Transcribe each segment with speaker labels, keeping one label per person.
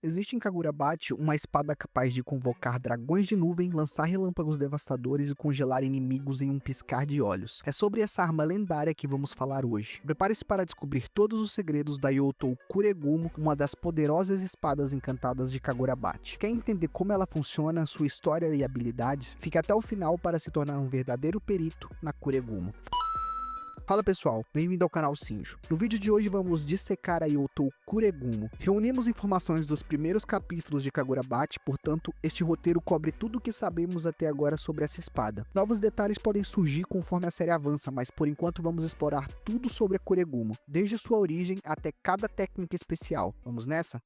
Speaker 1: Existe em Kagura-Bate uma espada capaz de convocar dragões de nuvem, lançar relâmpagos devastadores e congelar inimigos em um piscar de olhos. É sobre essa arma lendária que vamos falar hoje. Prepare-se para descobrir todos os segredos da Youtou Kuregumo, uma das poderosas espadas encantadas de Kagura-Bate. Quer entender como ela funciona, sua história e habilidades? Fique até o final para se tornar um verdadeiro perito na Kuregumo. Fala pessoal, bem-vindo ao canal Sinjo. No vídeo de hoje vamos dissecar a Youtou Kuregumo. Reunimos informações dos primeiros capítulos de Kagura-Bate, portanto, este roteiro cobre tudo o que sabemos até agora sobre essa espada. Novos detalhes podem surgir conforme a série avança, mas por enquanto vamos explorar tudo sobre a Kuregumo, desde sua origem até cada técnica especial. Vamos nessa?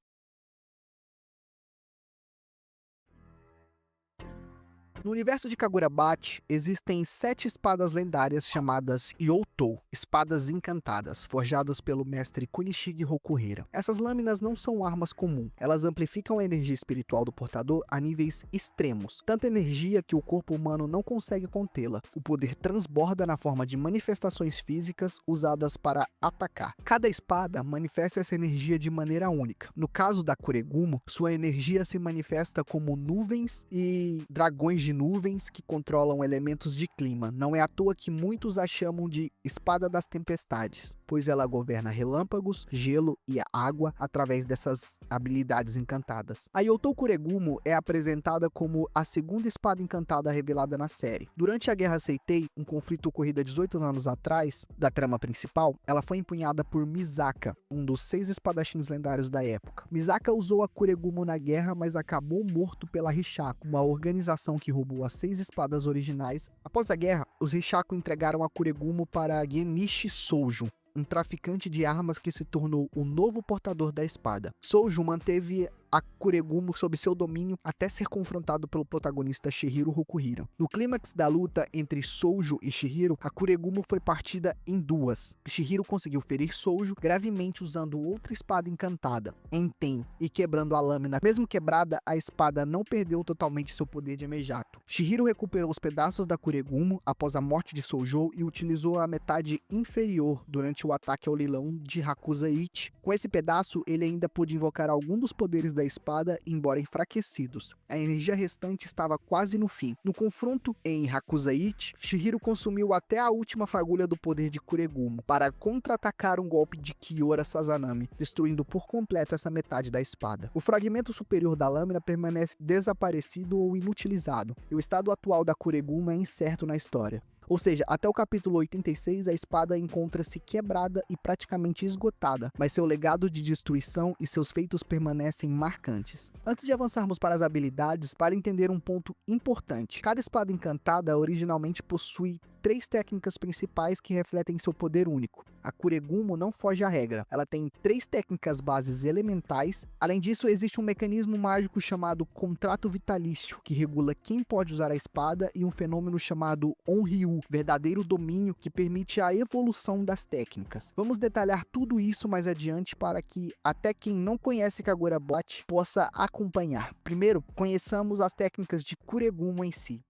Speaker 1: No universo de Kagura-Bate, existem 7 espadas lendárias chamadas Youtou, espadas encantadas, forjadas pelo mestre Kunishige Rokuhira. Essas lâminas não são armas comuns, elas amplificam a energia espiritual do portador a níveis extremos, tanta energia que o corpo humano não consegue contê-la. O poder transborda na forma de manifestações físicas usadas para atacar. Cada espada manifesta essa energia de maneira única. No caso da Kuregumo, sua energia se manifesta como nuvens e dragões de nuvens que controlam elementos de clima. Não é à toa que muitos a chamam de Espada das Tempestades, pois ela governa relâmpagos, gelo e água através dessas habilidades encantadas. A Youtou Kuregumo é apresentada como a segunda espada encantada revelada na série. Durante a Guerra Seitei, um conflito ocorrido há 18 anos atrás, da trama principal, ela foi empunhada por Misaka, um dos 6 espadachins lendários da época. Misaka usou a Kuregumo na guerra, mas acabou morto pela Rishaku, uma organização que roubou as 6 espadas originais. Após a guerra, os Rishaku entregaram a Kuregumo para Genichi Soujo, um traficante de armas que se tornou o novo portador da espada. Soujo manteve a Kuregumo sob seu domínio até ser confrontado pelo protagonista Chihiro Rokuhira. No clímax da luta entre Soujo e Chihiro, a Kuregumo foi partida em duas. Chihiro conseguiu ferir Soujo gravemente usando outra espada encantada, Enten, e quebrando a lâmina. Mesmo quebrada, a espada não perdeu totalmente seu poder de Mejato. Chihiro recuperou os pedaços da Kuregumo após a morte de Soujo e utilizou a metade inferior durante o ataque ao leilão de Hakuza-Ichi. Com esse pedaço, ele ainda pôde invocar algum dos poderes da espada, embora enfraquecidos. A energia restante estava quase no fim. No confronto em Hakuza-Ichi, Chihiro consumiu até a última fagulha do poder de Kuregumo para contra-atacar um golpe de Kyora Sazanami, destruindo por completo essa metade da espada. O fragmento superior da lâmina permanece desaparecido ou inutilizado, e o estado atual da Kuregumo é incerto na história. Ou seja, até o capítulo 86 a espada encontra-se quebrada e praticamente esgotada, mas seu legado de destruição e seus feitos permanecem marcantes. Antes de avançarmos para as habilidades, para entender um ponto importante, cada espada encantada originalmente possui 3 técnicas principais que refletem seu poder único. A Kuregumo não foge à regra, ela tem 3 técnicas bases elementais. Além disso, existe um mecanismo mágico chamado Contrato Vitalício, que regula quem pode usar a espada, e um fenômeno chamado Onryu, verdadeiro domínio, que permite a evolução das técnicas. Vamos detalhar tudo isso mais adiante para que até quem não conhece Kagura-Bate possa acompanhar. Primeiro, conheçamos as técnicas de Kuregumo em si.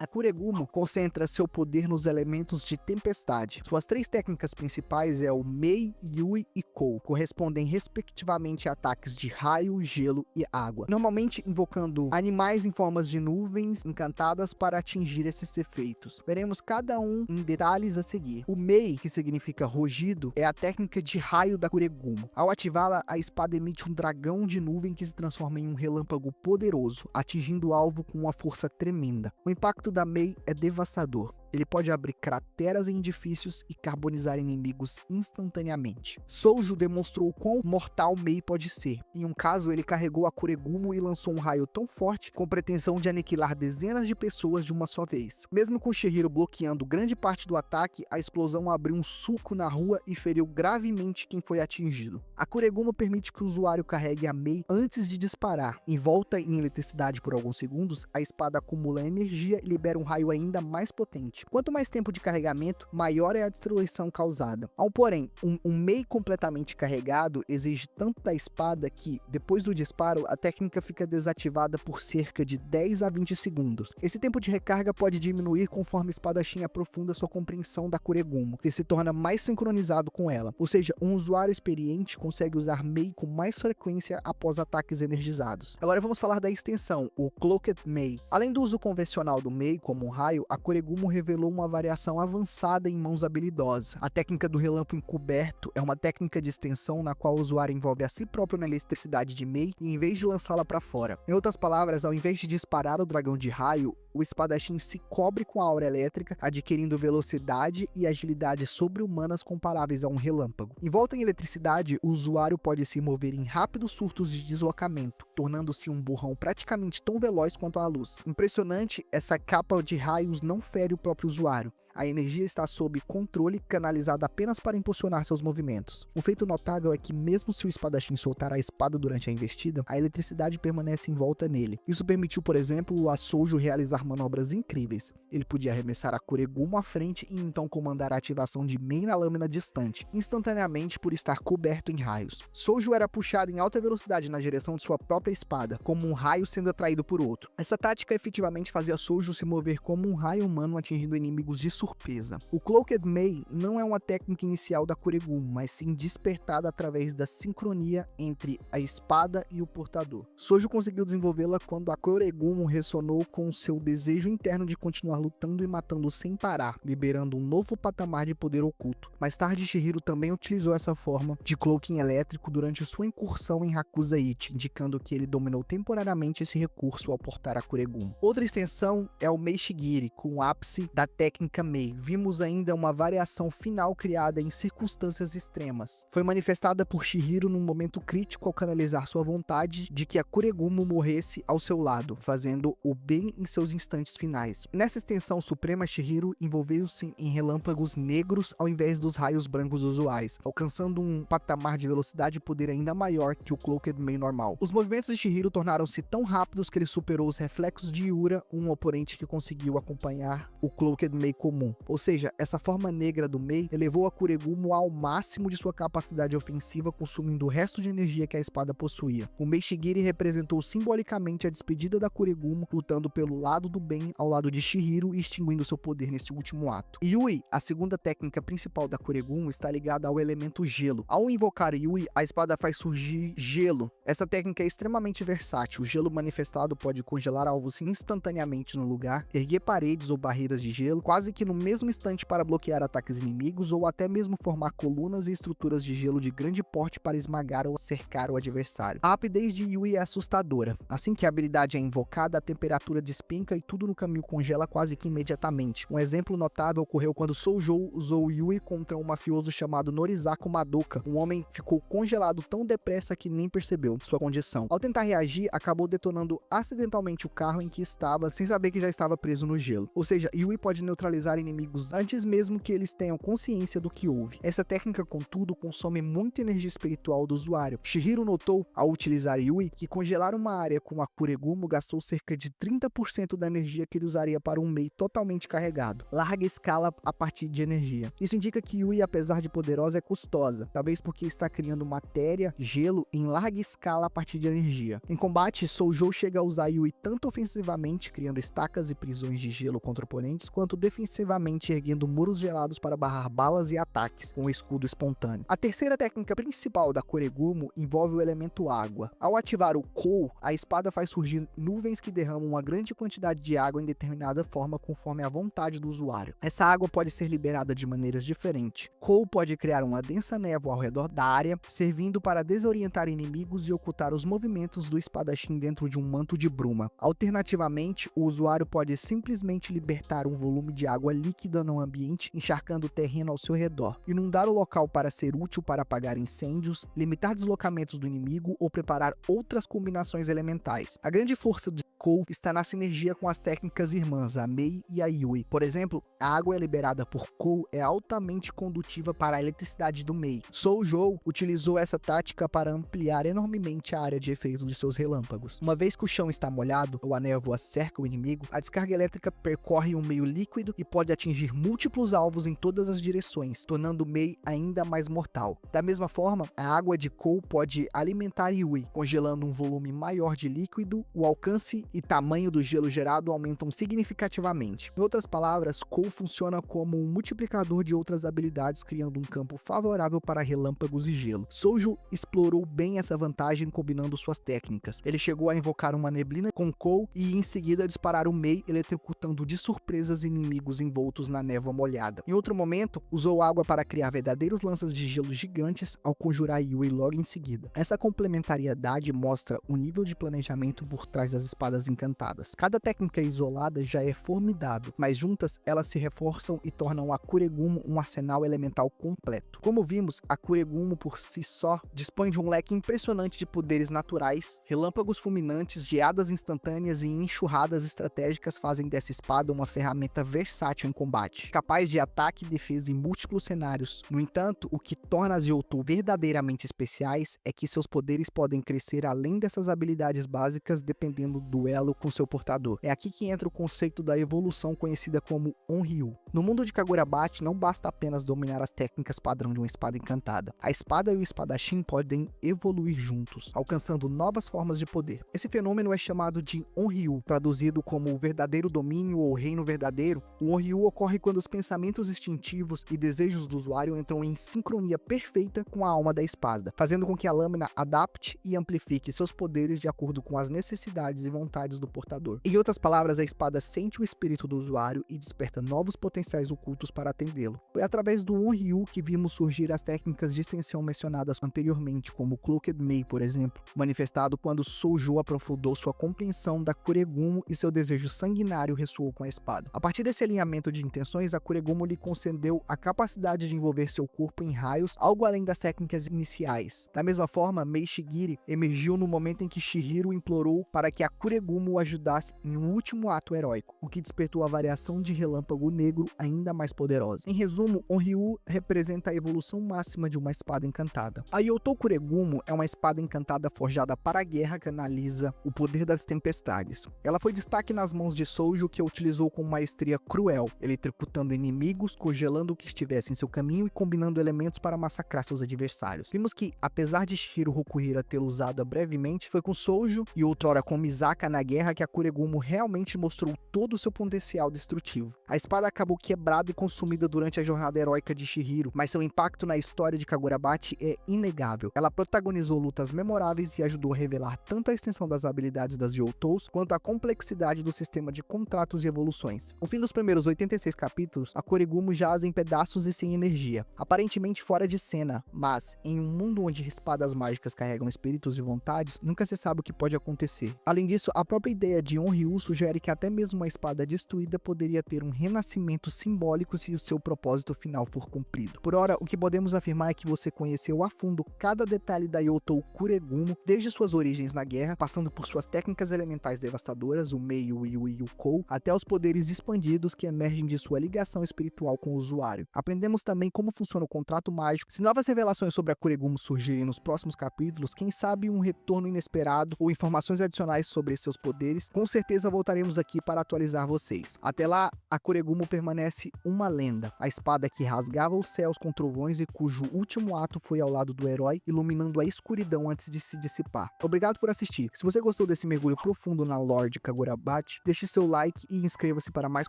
Speaker 1: A Kuregumo concentra seu poder nos elementos de tempestade. Suas 3 técnicas principais é o Mei, Yui e Kou, correspondem respectivamente a ataques de raio, gelo e água, normalmente invocando animais em formas de nuvens encantadas para atingir esses efeitos. Veremos cada um em detalhes a seguir. O Mei, que significa rugido, é a técnica de raio da Kuregumo. Ao ativá-la, a espada emite um dragão de nuvem que se transforma em um relâmpago poderoso, atingindo o alvo com uma força tremenda. O impacto da Mei é devastador. Ele pode abrir crateras em edifícios e carbonizar inimigos instantaneamente. Soujo demonstrou quão mortal Mei pode ser. Em um caso, ele carregou a Kuregumo e lançou um raio tão forte com pretensão de aniquilar dezenas de pessoas de uma só vez. Mesmo com Chihiro bloqueando grande parte do ataque, a explosão abriu um sulco na rua e feriu gravemente quem foi atingido. A Kuregumo permite que o usuário carregue a Mei antes de disparar. Envolta em eletricidade por alguns segundos, a espada acumula energia e libera um raio ainda mais potente. bate. Quanto mais tempo de carregamento, maior é a destruição causada. Ao porém, um Mei completamente carregado exige tanto da espada que, depois do disparo, a técnica fica desativada por cerca de 10 a 20 segundos. Esse tempo de recarga pode diminuir conforme o espadachim aprofunda sua compreensão da Kuregumo e se torna mais sincronizado com ela, ou seja, um usuário experiente consegue usar Mei com mais frequência após ataques energizados. Agora vamos falar da extensão, o Cloaked Mei. Além do uso convencional do Mei como um raio, a Kuregumo revelou uma variação avançada em mãos habilidosas. A técnica do relâmpago encoberto é uma técnica de extensão na qual o usuário envolve a si próprio na eletricidade de Mei e em vez de lançá-la para fora. Em outras palavras, ao invés de disparar o dragão de raio, o espadachim se cobre com a aura elétrica, adquirindo velocidade e agilidade sobre-humanas comparáveis a um relâmpago. Envolto em eletricidade, o usuário pode se mover em rápidos surtos de deslocamento, tornando-se um burrão praticamente tão veloz quanto a luz. Impressionante, essa capa de raios não fere o próprio usuário. A energia está sob controle, canalizada apenas para impulsionar seus movimentos. Um feito notável é que mesmo se o espadachim soltar a espada durante a investida, a eletricidade permanece em volta nele. Isso permitiu, por exemplo, a Soujo realizar manobras incríveis. Ele podia arremessar a Kuregumo à frente e então comandar a ativação de Mei na lâmina distante, instantaneamente por estar coberto em raios. Soujo era puxado em alta velocidade na direção de sua própria espada, como um raio sendo atraído por outro. Essa tática efetivamente fazia Soujo se mover como um raio humano atingindo inimigos de surpresa. O Cloaked Mei não é uma técnica inicial da Kuregumo, mas sim despertada através da sincronia entre a espada e o portador. Soujo conseguiu desenvolvê-la quando a Kuregumo ressonou com seu desejo interno de continuar lutando e matando sem parar, liberando um novo patamar de poder oculto. Mais tarde, Chihiro também utilizou essa forma de cloaking elétrico durante sua incursão em Hakuza Ichi, indicando que ele dominou temporariamente esse recurso ao portar a Kuregumo. Outra extensão é o Mei Shigiri, com o ápice da técnica Mei. Vimos ainda uma variação final criada em circunstâncias extremas. Foi manifestada por Chihiro num momento crítico ao canalizar sua vontade de que a Kuregumo morresse ao seu lado, fazendo o bem em seus instantes finais. Nessa extensão suprema, Chihiro envolveu-se em relâmpagos negros ao invés dos raios brancos usuais, alcançando um patamar de velocidade e poder ainda maior que o Cloaked Mei normal. Os movimentos de Chihiro tornaram-se tão rápidos que ele superou os reflexos de Yura, um oponente que conseguiu acompanhar o Cloaked Mei comum. Ou seja, essa forma negra do Mei elevou a Kuregumo ao máximo de sua capacidade ofensiva, consumindo o resto de energia que a espada possuía. O Mei Shigiri representou simbolicamente a despedida da Kuregumo, lutando pelo lado do bem ao lado de Chihiro e extinguindo seu poder nesse último ato. Yui, a segunda técnica principal da Kuregumo, está ligada ao elemento gelo. Ao invocar Yui, a espada faz surgir gelo. Essa técnica é extremamente versátil. O gelo manifestado pode congelar alvos instantaneamente no lugar, erguer paredes ou barreiras de gelo, quase que no mesmo instante para bloquear ataques inimigos ou até mesmo formar colunas e estruturas de gelo de grande porte para esmagar ou cercar o adversário. A rapidez de Yui é assustadora. Assim que a habilidade é invocada, a temperatura despenca e tudo no caminho congela quase que imediatamente. Um exemplo notável ocorreu quando Soujou usou Yui contra um mafioso chamado Norisaku Madoka. Um homem ficou congelado tão depressa que nem percebeu sua condição. Ao tentar reagir, acabou detonando acidentalmente o carro em que estava, sem saber que já estava preso no gelo. Ou seja, Yui pode neutralizar inimigos antes mesmo que eles tenham consciência do que houve. Essa técnica, contudo, consome muita energia espiritual do usuário. Chihiro notou, ao utilizar Yui, que congelar uma área com a Kuregumo gastou cerca de 30% da energia que ele usaria para um Mei totalmente carregado. Larga escala a partir de energia. Isso indica que Yui, apesar de poderosa, é custosa, talvez porque está criando matéria, gelo, em larga escala a partir de energia. Em combate, Soujou chega a usar Yui tanto ofensivamente, criando estacas e prisões de gelo contra oponentes, quanto defensivamente, erguendo muros gelados para barrar balas e ataques, com o escudo espontâneo. A terceira técnica principal da Kuregumo envolve o elemento água. Ao ativar o Kou, a espada faz surgir nuvens que derramam uma grande quantidade de água em determinada forma conforme a vontade do usuário. Essa água pode ser liberada de maneiras diferentes. Kou pode criar uma densa névoa ao redor da área, servindo para desorientar inimigos e ocultar os movimentos do espadachim dentro de um manto de bruma. Alternativamente, o usuário pode simplesmente libertar um volume de água líquida no ambiente, encharcando o terreno ao seu redor, inundar o local para ser útil para apagar incêndios, limitar deslocamentos do inimigo ou preparar outras combinações elementais. A grande força de Kou está na sinergia com as técnicas irmãs, a Mei e a Yui. Por exemplo, a água liberada por Kou é altamente condutiva para a eletricidade do Mei. Soujou utilizou essa tática para ampliar enormemente a área de efeito de seus relâmpagos. Uma vez que o chão está molhado ou a névoa cerca o inimigo, a descarga elétrica percorre um meio líquido e pode pode atingir múltiplos alvos em todas as direções, tornando Mei ainda mais mortal. Da mesma forma, a água de Kou pode alimentar Yui, congelando um volume maior de líquido, o alcance e tamanho do gelo gerado aumentam significativamente. Em outras palavras, Kou funciona como um multiplicador de outras habilidades, criando um campo favorável para relâmpagos e gelo. Soujo explorou bem essa vantagem combinando suas técnicas. Ele chegou a invocar uma neblina com Kou e em seguida disparar o Mei, eletrocutando de surpresa os inimigos envoltos na névoa molhada. Em outro momento, usou água para criar verdadeiros lanças de gelo gigantes ao conjurar Yui logo em seguida. Essa complementariedade mostra o nível de planejamento por trás das espadas encantadas. Cada técnica isolada já é formidável, mas juntas elas se reforçam e tornam a Kuregumo um arsenal elemental completo. Como vimos, a Kuregumo por si só dispõe de um leque impressionante de poderes naturais, relâmpagos fulminantes, geadas instantâneas e enxurradas estratégicas fazem dessa espada uma ferramenta versátil em combate, capaz de ataque e defesa em múltiplos cenários. No entanto, o que torna as Yotou verdadeiramente especiais é que seus poderes podem crescer além dessas habilidades básicas dependendo do duelo com seu portador. É aqui que entra o conceito da evolução conhecida como Onryu. No mundo de Kagurabachi não basta apenas dominar as técnicas padrão de uma espada encantada. A espada e o espadachim podem evoluir juntos, alcançando novas formas de poder. Esse fenômeno é chamado de Onryu, traduzido como o verdadeiro domínio ou reino verdadeiro. O Onryu ocorre quando os pensamentos instintivos e desejos do usuário entram em sincronia perfeita com a alma da espada, fazendo com que a lâmina adapte e amplifique seus poderes de acordo com as necessidades e vontades do portador. Em outras palavras, a espada sente o espírito do usuário e desperta novos potenciais ocultos para atendê-lo. Foi através do Onryu que vimos surgir as técnicas de extensão mencionadas anteriormente, como o Cloaked Mei, por exemplo, manifestado quando Soujo aprofundou sua compreensão da Kuregumo e seu desejo sanguinário ressoou com a espada. A partir desse alinhamento de intenções, a Kuregumo lhe concedeu a capacidade de envolver seu corpo em raios, algo além das técnicas iniciais. Da mesma forma, Mei Shigiri emergiu no momento em que Shihiro implorou para que a Kuregumo o ajudasse em um último ato heróico, o que despertou a variação de relâmpago negro ainda mais poderosa. Em resumo, Onryu representa a evolução máxima de uma espada encantada. A Yotou Kuregumo é uma espada encantada forjada para a guerra que analisa o poder das tempestades. Ela foi destaque nas mãos de Soujo, que a utilizou com maestria cruel, eletrocutando inimigos, congelando o que estivesse em seu caminho e combinando elementos para massacrar seus adversários. Vimos que, apesar de Shihiro Hokuhira tê-la usada brevemente, foi com Soujo e outrora com Misaka na guerra que a Kuregumo realmente mostrou todo o seu potencial destrutivo. A espada acabou quebrada e consumida durante a jornada heróica de Shihiro, mas seu impacto na história de Kagurabachi é inegável. Ela protagonizou lutas memoráveis e ajudou a revelar tanto a extensão das habilidades das Yotous, quanto a complexidade do sistema de contratos e evoluções. No fim dos primeiros 86 capítulos, a Kuregumo jaz em pedaços e sem energia, aparentemente fora de cena, mas em um mundo onde espadas mágicas carregam espíritos e vontades, nunca se sabe o que pode acontecer. Além disso, a própria ideia de Onryu sugere que até mesmo uma espada destruída poderia ter um renascimento simbólico se o seu propósito final for cumprido. Por ora, o que podemos afirmar é que você conheceu a fundo cada detalhe da Yotou Kuregumo, desde suas origens na guerra, passando por suas técnicas elementais devastadoras, o Mei, o Yui e o Kou, até os poderes expandidos que emergem de sua ligação espiritual com o usuário. Aprendemos também como funciona o contrato mágico. Se novas revelações sobre a Kuregumo surgirem nos próximos capítulos, quem sabe um retorno inesperado ou informações adicionais sobre seus poderes, com certeza voltaremos aqui para atualizar vocês. Até lá, a Kuregumo permanece uma lenda, a espada que rasgava os céus com trovões e cujo último ato foi ao lado do herói, iluminando a escuridão antes de se dissipar. Obrigado por assistir. Se você gostou desse mergulho profundo na lore de Kagurabachi, deixe seu like e inscreva-se para mais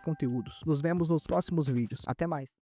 Speaker 1: conteúdos. Nos vemos nos próximos vídeos. Até mais!